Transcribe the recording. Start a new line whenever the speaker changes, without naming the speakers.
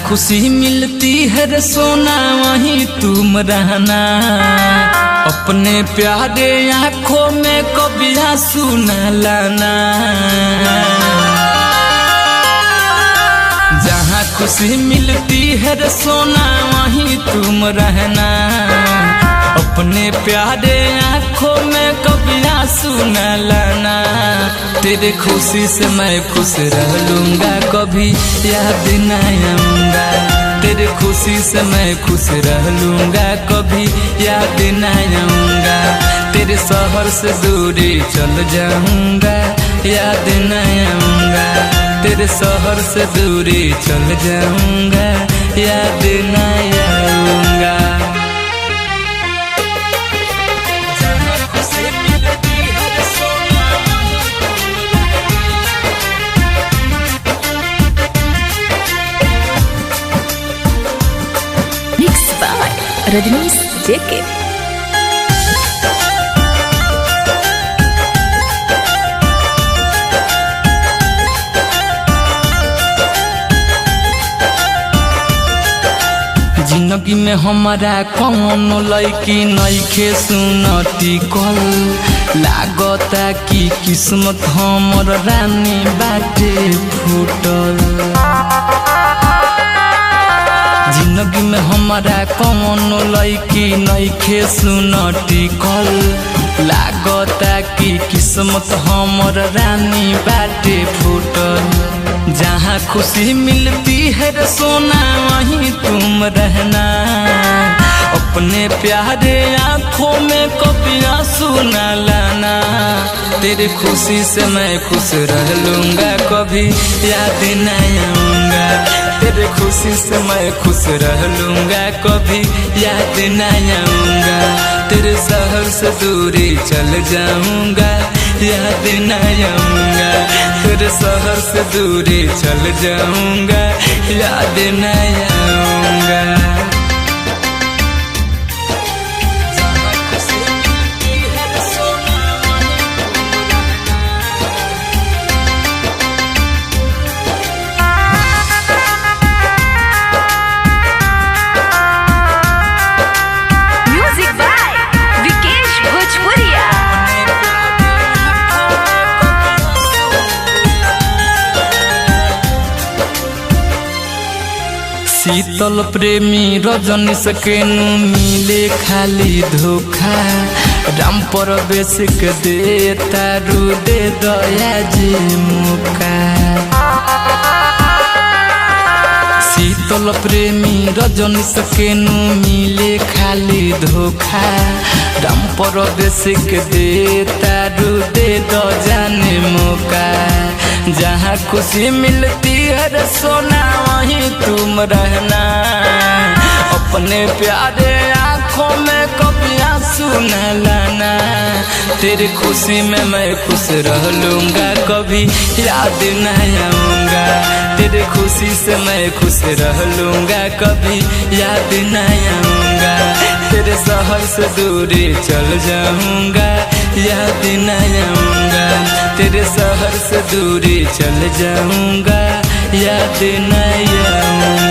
खुशी मिलती है रे सोना वहीं तुम रहना। अपने प्यारे आँखों में कभी आंसू न लाना। जहाँ खुशी मिलती है रे सोना वहीं तुम रहना। अपने प्यारे आँखों में कभी आंसू न लाना। तेरे खुशी से मैं खुश रह लूँगा, कभी याद न आऊँगा। तेरे खुशी से मैं खुश रह लूँगा, कभी याद न आऊँगा। तेरे शहर से दूरी चल जाऊँगा, याद न आऊँगा। तेरे शहर से दूरी चल जाऊँगा, याद न आऊँगा।
रजनीश जेके
जिंदगी में हमारा कौन लड़की नइखे सुनती कल। लागता कि किस्मत हमर रानी बाटे फूटल। जिंदगी में हमारा कौन लड़की नइखे सुनती कल। लागता कि किस्मत हमर रानी बाटे फूटल। जहाँ खुशी मिलती है रे सोना वहीं तुम रहना। अपने प्यारे आँखों में कभी आंसू न लाना। तेरे खुशी से मैं खुश रह लूँगा, कभी याद न आऊँगा। तेरे खुशी से मैं खुश रह लूँगा, कभी याद न आऊँगा। तेरे शहर से दूरी चल जाऊँगा, याद न आऊँगा। तेरे शहर से दूरी चल जाऊँगा, याद न आऊँगा। शीतल प्रेमी रजनी सकेनु मिले खाली धोखा। राम परवेश के दे तारू दे दया जे मौका। शीतल प्रेमी रजनी सकेनु मिले खाली धोखा। राम परवेश के दे तारू दे द जाने मौका। जहाँ खुशी मिलती है रे सोना वहीं तुम रहना। अपने प्यारे आँखों में कभी आंसू न लाना। तेरी खुशी में मैं खुश रह लूँगा, कभी याद न आऊँगा। तेरी खुशी से मैं खुश रह लूँगा, कभी याद न आऊँगा। तेरे शहर से दूरी चल जाऊँगा, याद न आऊँगा। तेरे शहर से दूरी चल जाऊँगा, याद न आऊँगा।